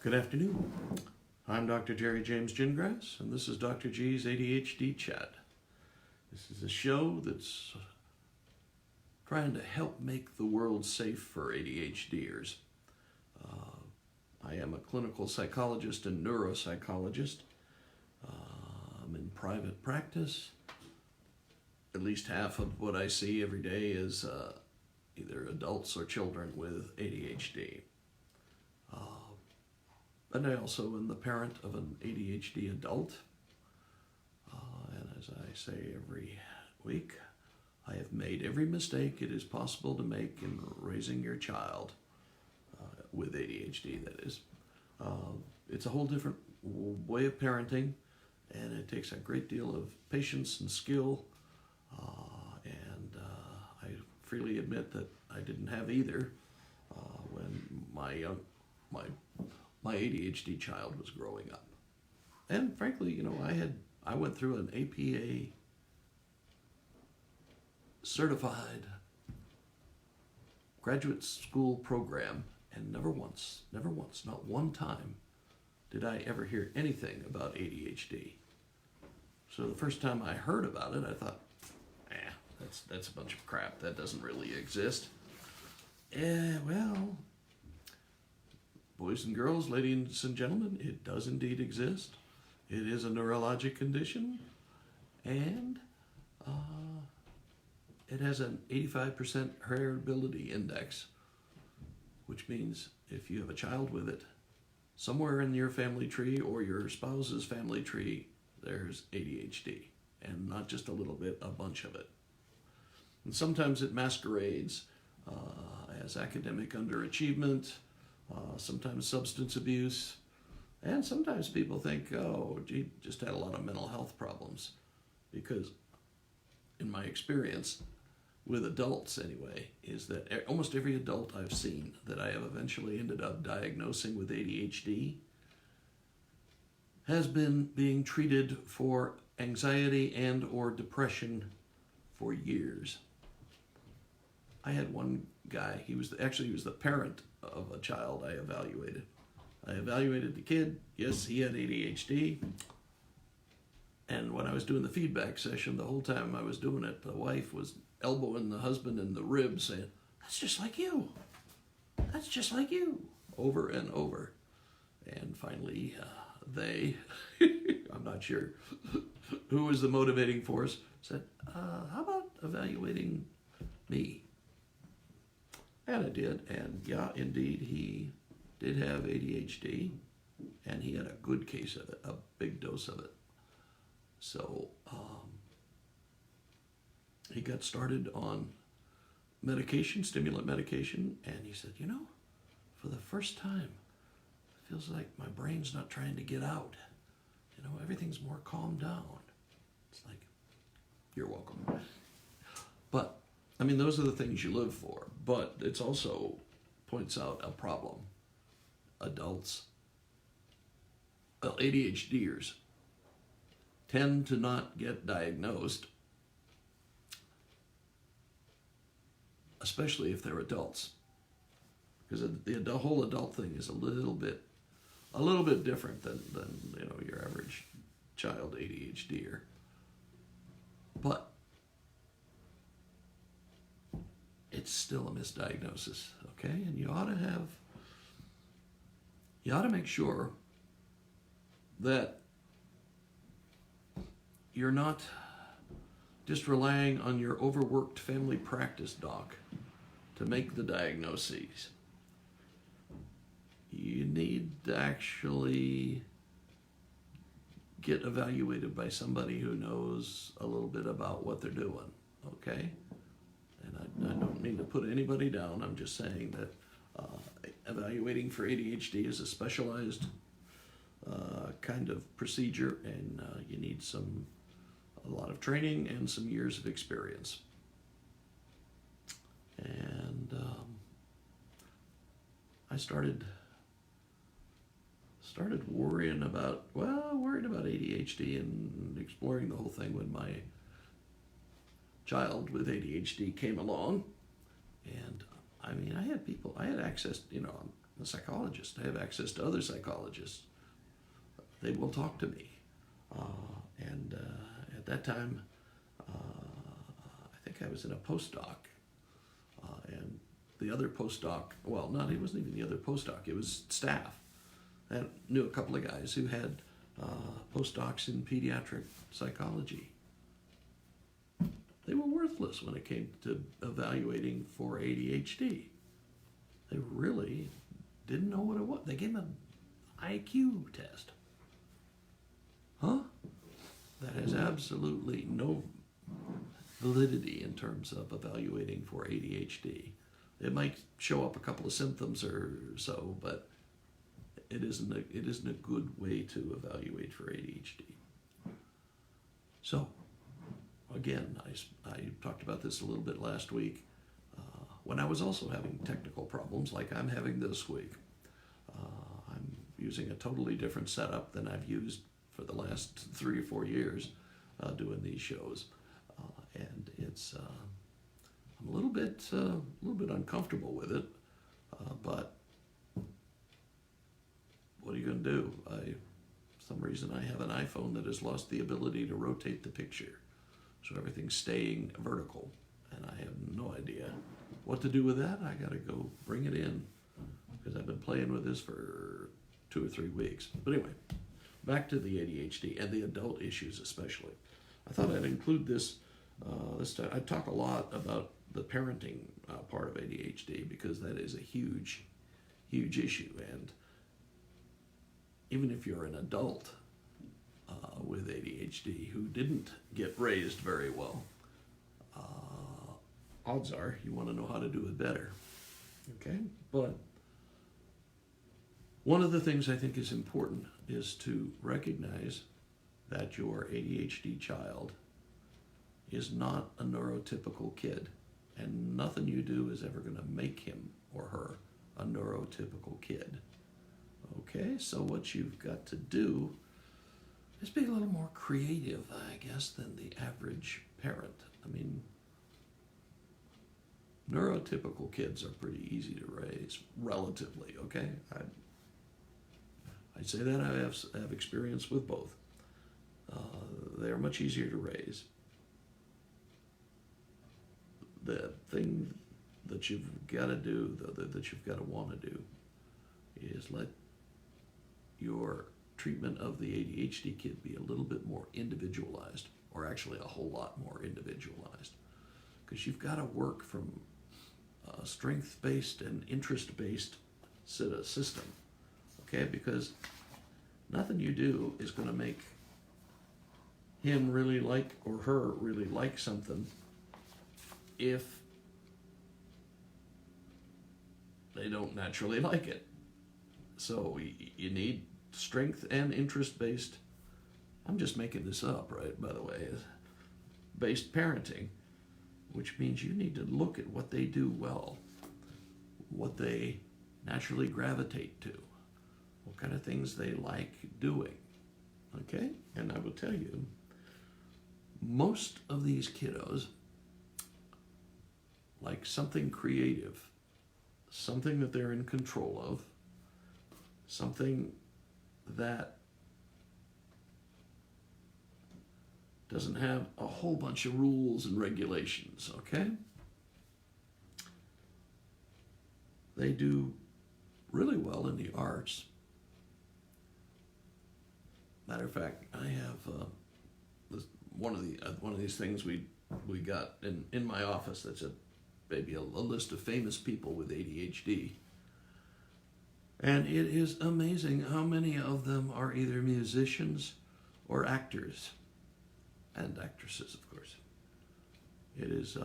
Good afternoon. I'm Dr. Jerry James Gingras, and this is Dr. G's ADHD Chat. This is a show that's trying to help make the world safe for ADHDers. I am a clinical psychologist and neuropsychologist. I'm in private practice. At least half of what I see every day is either adults or children with ADHD. And I also am the parent of an ADHD adult. And as I say every week, I have made every mistake it is possible to make in raising your child with ADHD, that is. It's a whole different way of parenting, and it takes a great deal of patience and skill. I freely admit that I didn't have either when my ADHD child was growing up. And frankly, I went through an APA certified graduate school program, and never once, not one time, did I ever hear anything about ADHD. So the first time I heard about it, I thought, that's a bunch of crap. That doesn't really exist. Well, boys and girls, ladies and gentlemen, it does indeed exist. It is a neurologic condition, and it has an 85% heritability index, which means if you have a child with it, somewhere in your family tree or your spouse's family tree, there's ADHD, and not just a little bit, a bunch of it. And sometimes it masquerades as academic underachievement, sometimes substance abuse, and sometimes people think, oh, gee, just had a lot of mental health problems. Because in my experience, with adults anyway, is that almost every adult I've seen that I have eventually ended up diagnosing with ADHD has been being treated for anxiety and or depression for years. I had one guy, he was the parent of a child I evaluated. I evaluated the kid. Yes, he had ADHD. And when I was doing the feedback session, the whole time I was doing it, the wife was elbowing the husband in the ribs saying, "That's just like you. That's just like you," over and over. And finally, I'm not sure who was the motivating force, said, how about evaluating me? And I did, and yeah, indeed, he did have ADHD, and he had a good case of it, a big dose of it. So he got started on medication, stimulant medication, and he said, for the first time, it feels like my brain's not trying to get out. Everything's more calmed down. It's like, you're welcome. But those are the things you live for, but it also points out a problem. Adults, ADHDers, tend to not get diagnosed, especially if they're adults, because the whole adult thing is a little bit different than your average child ADHDer. But it's still a misdiagnosis, okay? And you ought to make sure that you're not just relying on your overworked family practice doc to make the diagnoses. You need to actually get evaluated by somebody who knows a little bit about what they're doing, okay? And I don't mean to put anybody down. I'm just saying that evaluating for ADHD is a specialized kind of procedure, and you need a lot of training and some years of experience. And I started worried about ADHD and exploring the whole thing when my child with ADHD came along. And I had access, a psychologist. I have access to other psychologists. They will talk to me. And at that time, I think I was in a postdoc. And the other postdoc, well, not, it wasn't even the other postdoc, it was staff. I knew a couple of guys who had postdocs in pediatric psychology. They were worthless when it came to evaluating for ADHD. They really didn't know what it was. They gave them an IQ test. Huh? That has absolutely no validity in terms of evaluating for ADHD. It might show up a couple of symptoms or so, but it isn't a good way to evaluate for ADHD. So, again, I talked about this a little bit last week, when I was also having technical problems like I'm having this week. I'm using a totally different setup than I've used for the last 3 or 4 years doing these shows, and it's I'm a little bit uncomfortable with it, but what are you going to do? For some reason I have an iPhone that has lost the ability to rotate the picture, so everything's staying vertical, and I have no idea what to do with that. I got to go bring it in because I've been playing with this for 2 or 3 weeks. But anyway, back to the ADHD and the adult issues especially. I thought I'd include this this time. I talk a lot about the parenting part of ADHD because that is a huge issue. And even if you're an adult with ADHD who didn't get raised very well, odds are you want to know how to do it better. Okay? But one of the things I think is important is to recognize that your ADHD child is not a neurotypical kid, and nothing you do is ever going to make him or her a neurotypical kid. Okay, so what you've got to do is be a little more creative, I guess, than the average parent. I mean, neurotypical kids are pretty easy to raise, relatively, okay? I say that I have experience with both. They're much easier to raise. The thing that you've got to do, that you've got to want to do, is let your treatment of the ADHD kid be a little bit more individualized, or actually a whole lot more individualized, because you've got to work from a strength-based and interest-based system, okay? Because nothing you do is going to make him really like or her really like something if they don't naturally like it. So you need strength and interest-based, I'm just making this up, right, by the way, based parenting, which means you need to look at what they do well, what they naturally gravitate to, what kind of things they like doing, okay? And I will tell you, most of these kiddos like something creative, something that they're in control of, something that doesn't have a whole bunch of rules and regulations, okay? They do really well in the arts. Matter of fact, I have one of these things we got in my office that's maybe a list of famous people with ADHD. And it is amazing how many of them are either musicians or actors, and actresses, of course. It is,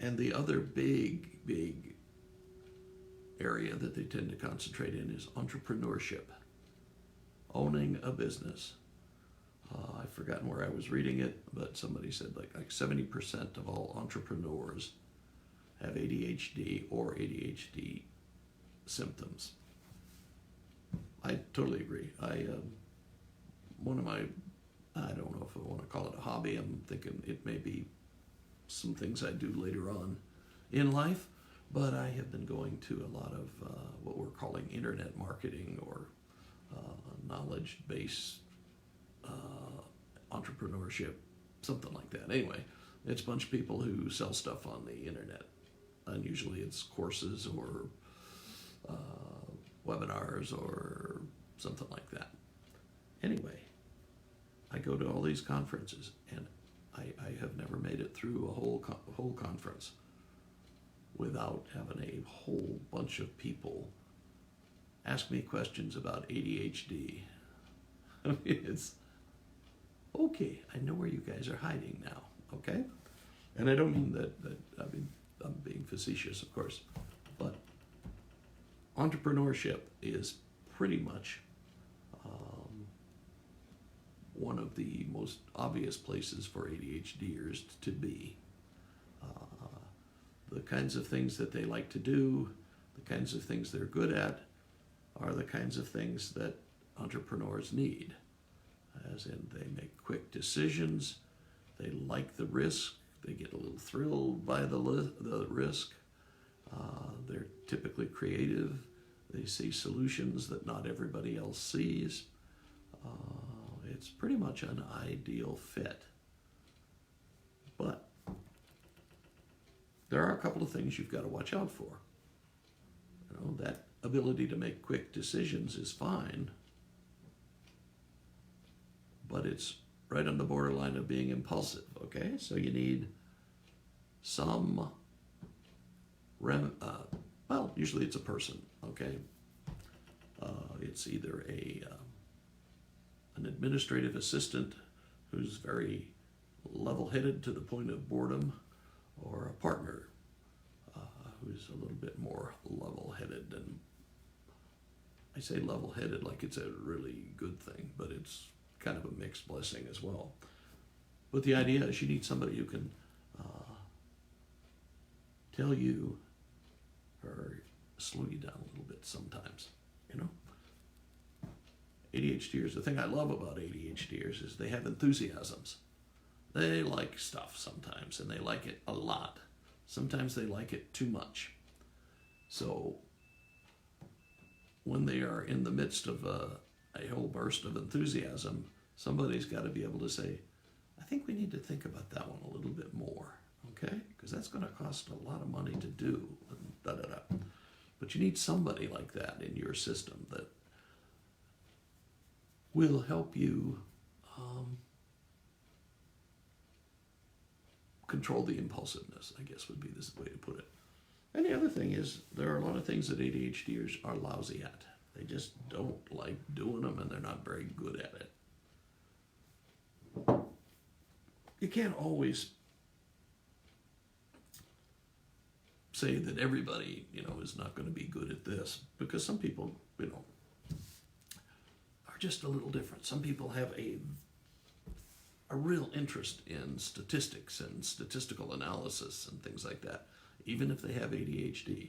and the other big area that they tend to concentrate in is entrepreneurship, owning a business. I've forgotten where I was reading it, but somebody said like 70% of all entrepreneurs have ADHD or ADHD symptoms. I totally agree. One of my, I don't know if I want to call it a hobby, I'm thinking it may be some things I do later on in life, But I have been going to a lot of what we're calling internet marketing or knowledge-based entrepreneurship, something like that. Anyway, it's a bunch of people who sell stuff on the internet. And usually it's courses or webinars or something like that. Anyway, I go to all these conferences, and I have never made it through a whole conference without having a whole bunch of people ask me questions about ADHD. I mean, it's okay. I know where you guys are hiding now. Okay, and I don't mean that. I'm being facetious, of course, but entrepreneurship is pretty much one of the most obvious places for ADHDers to be. The kinds of things that they like to do, the kinds of things they're good at, are the kinds of things that entrepreneurs need. As in, they make quick decisions, they like the risk, they get a little thrilled by the risk, they're typically creative, they see solutions that not everybody else sees. It's pretty much an ideal fit. But there are a couple of things you've got to watch out for. You know, that ability to make quick decisions is fine, but it's right on the borderline of being impulsive, okay? So you need some, well, usually it's a person, okay? It's either an administrative assistant who's very level-headed to the point of boredom, or a partner who's a little bit more level-headed. And I say level-headed like it's a really good thing, but it's kind of a mixed blessing as well. But the idea is you need somebody who can tell you or slow you down a little bit sometimes, you know? ADHDers, the thing I love about ADHDers is they have enthusiasms. They like stuff sometimes, and they like it a lot. Sometimes they like it too much. So when they are in the midst of a whole burst of enthusiasm, somebody's got to be able to say, I think we need to think about that one a little bit more, okay? Because that's going to cost a lot of money to do, and da-da-da. But you need somebody like that in your system that will help you control the impulsiveness, I guess would be the way to put it. And the other thing is, there are a lot of things that ADHDers are lousy at. They just don't like doing them, and they're not very good at it. You can't always say that everybody, is not going to be good at this, because some people, are just a little different. Some people have a real interest in statistics and statistical analysis and things like that, even if they have ADHD.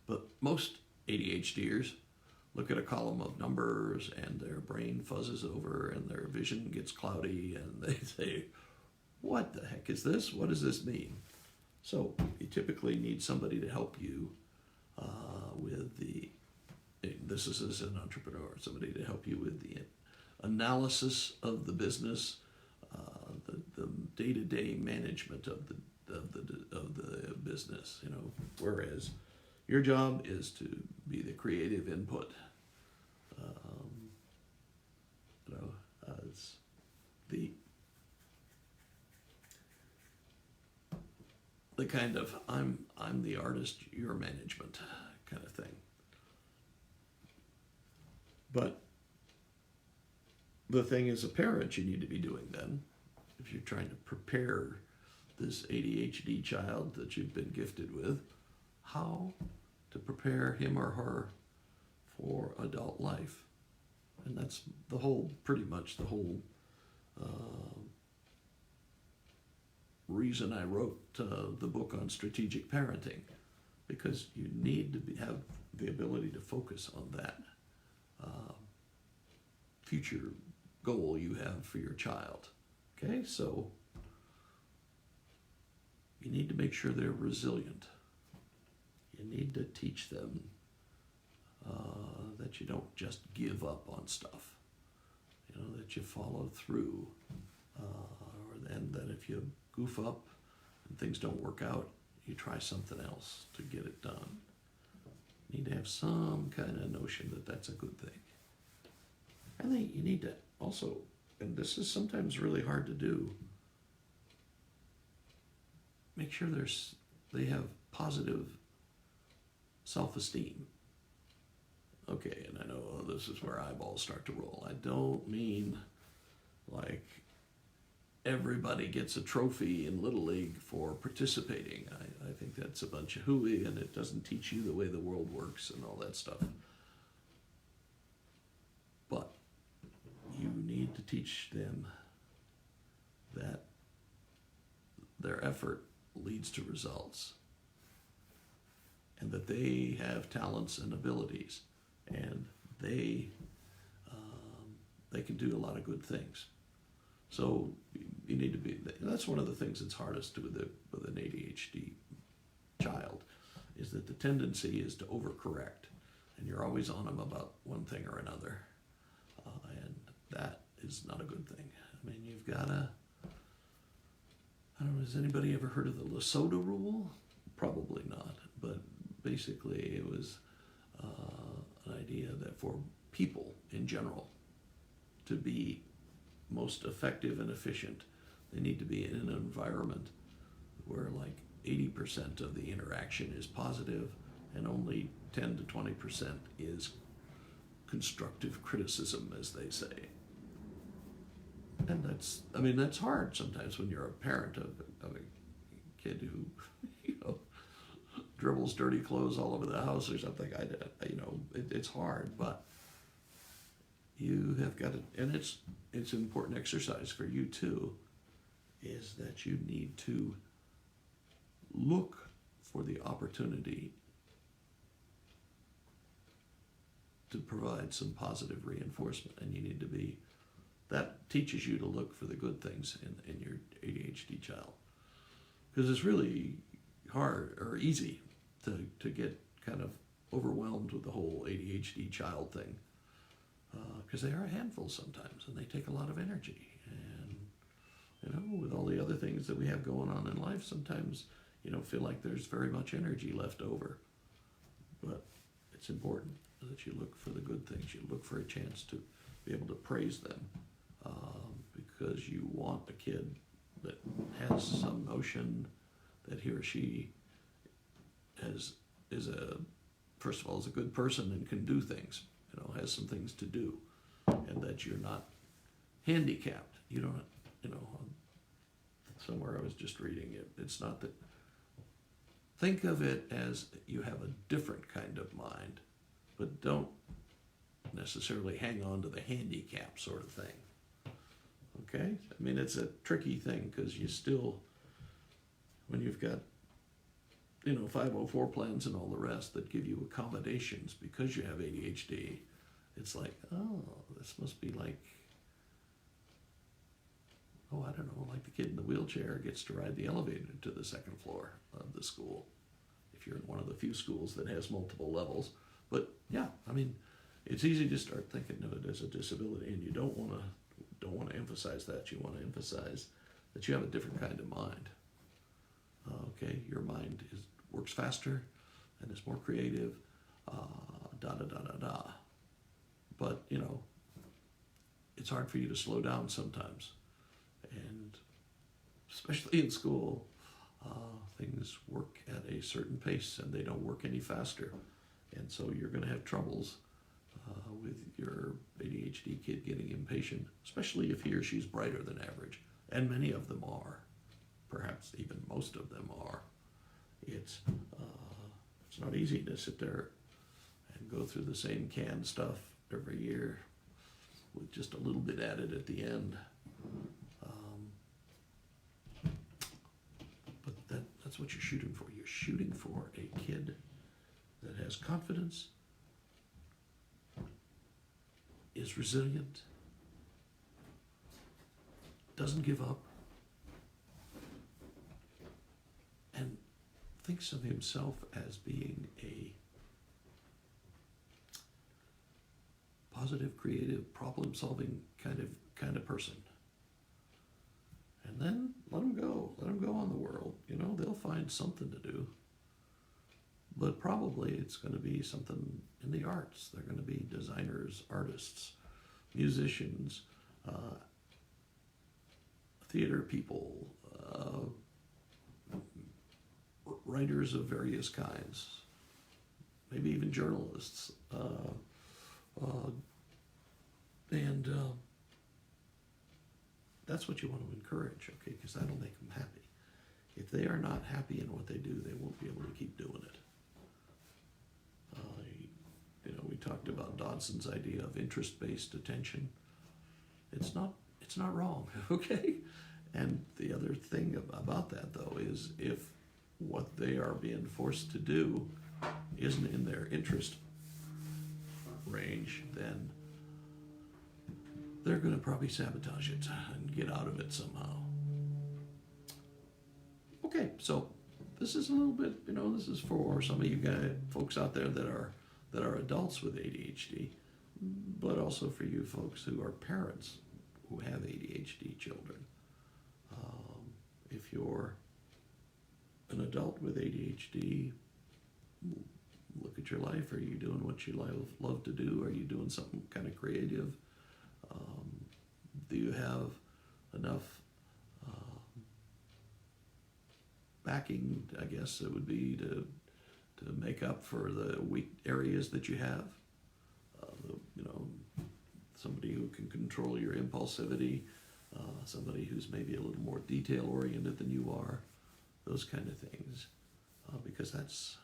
But most ADHDers look at a column of numbers and their brain fuzzes over and their vision gets cloudy and they say, what the heck is this? What does this mean? So you typically need somebody to help you with this is as an entrepreneur, somebody to help you with the analysis of the business, the day-to-day management of the business, whereas your job is to be the creative input. It's the kind of I'm the artist, you're management kind of thing. But the thing as a parent you need to be doing then, if you're trying to prepare this ADHD child that you've been gifted with, how to prepare him or her for adult life. And that's pretty much the whole reason I wrote the book on strategic parenting, because you need to have the ability to focus on that future goal you have for your child. Okay, so you need to make sure they're resilient. You need to teach them that you don't just give up on stuff. You know, that you follow through, and that if you goof up and things don't work out, you try something else to get it done. You need to have some kind of notion that that's a good thing. I think you need to also, and this is sometimes really hard to do, make sure they have positive self-esteem. Okay, and I know this is where eyeballs start to roll. I don't mean like everybody gets a trophy in Little League for participating. I think that's a bunch of hooey, and it doesn't teach you the way the world works and all that stuff. But you need to teach them that their effort leads to results, and that they have talents and abilities, and they can do a lot of good things. So you need to be, that's one of the things that's hardest with an ADHD child, is that the tendency is to overcorrect, and you're always on them about one thing or another, and that is not a good thing. I mean, you've got to, I don't know, has anybody ever heard of the Lesotho rule? Probably not, but basically it was an idea that for people in general to be most effective and efficient, they need to be in an environment where like 80% of the interaction is positive and only 10 to 20% is constructive criticism, as they say. And that's hard sometimes when you're a parent of a kid who, dribbles dirty clothes all over the house or something. It's hard, but you have got to, and it's an important exercise for you too, is that you need to look for the opportunity to provide some positive reinforcement, and you need to be, that teaches you to look for the good things in your ADHD child, because it's really hard or easy to get kind of overwhelmed with the whole ADHD child thing, because they are a handful sometimes, and they take a lot of energy, and with all the other things that we have going on in life, sometimes you don't feel like there's very much energy left over. But it's important that you look for the good things. You look for a chance to be able to praise them, because you want a kid that has some notion that he or she first of all, is a good person and can do things, has some things to do, and that you're not handicapped. You don't, somewhere I was just reading it, it's not that, think of it as you have a different kind of mind, but don't necessarily hang on to the handicap sort of thing. Okay? I mean, it's a tricky thing, because you still, when you've got 504 plans and all the rest that give you accommodations because you have ADHD, it's like, oh, this must be like, I don't know, like the kid in the wheelchair gets to ride the elevator to the second floor of the school, if you're in one of the few schools that has multiple levels. But yeah, I mean, it's easy to start thinking of it as a disability, and you don't want to emphasize that. You want to emphasize that you have a different kind of mind. Okay, your mind works faster and is more creative, But, it's hard for you to slow down sometimes. And especially in school, things work at a certain pace and they don't work any faster. And so you're going to have troubles with your ADHD kid getting impatient, especially if he or she's brighter than average. And many of them are. Perhaps even most of them are. It's not easy to sit there and go through the same canned stuff every year with just a little bit added at the end. But that's what you're shooting for. You're shooting for a kid that has confidence, is resilient, doesn't give up, and thinks of himself as being a positive, creative, problem-solving kind of person. And then let them go. Let them go on the world. You know, they'll find something to do. But probably it's going to be something in the arts. They're going to be designers, artists, musicians, theater people, writers of various kinds, maybe even journalists. And that's what you want to encourage, okay, because that'll make them happy. If they are not happy in what they do, they won't be able to keep doing it. You know, we talked about Dodson's idea of interest-based attention. It's not wrong, okay? And the other thing about that, though, is if what they are being forced to do isn't in their interest range, then they're going to probably sabotage it and get out of it somehow. Okay, so this is a little bit, you know, this is for some of you guys, folks out there that are adults with ADHD, but also for you folks who are parents who have ADHD children. If you're an adult with ADHD, look at your life. Are you doing what you love to do? Are you doing something kind of creative? Do you have enough backing, I guess it would be, to make up for the weak areas that you have? You know, somebody who can control your impulsivity, somebody who's maybe a little more detail-oriented than you are, those kind of things. Because that's,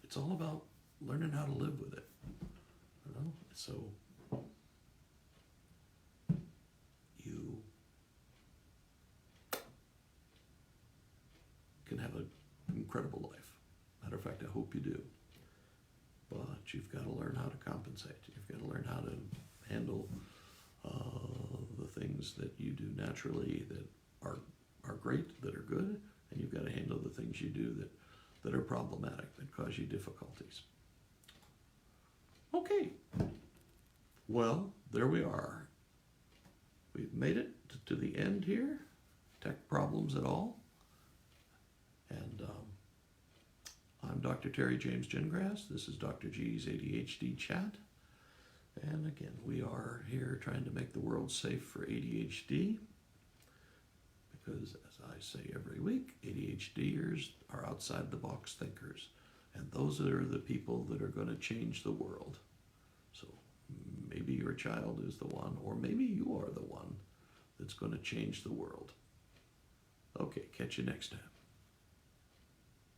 it's all about learning how to live with it, you know? So you can have an incredible life. Matter of fact, I hope you do. But you've got to learn how to compensate. You've got to learn how to handle the things that you do naturally that are great, that are good, and you've got to handle the things you do that are problematic, that cause you difficulties. Okay. Well, there we are. We've made it to the end here. Tech problems at all. And I'm Dr. Terry James Gingras. This is Dr. G's ADHD Chat. And again, we are here trying to make the world safe for ADHD. Because, as I say every week, ADHDers are outside-the-box thinkers. And those are the people that are going to change the world. So maybe your child is the one, or maybe you are the one that's going to change the world. Okay, catch you next time.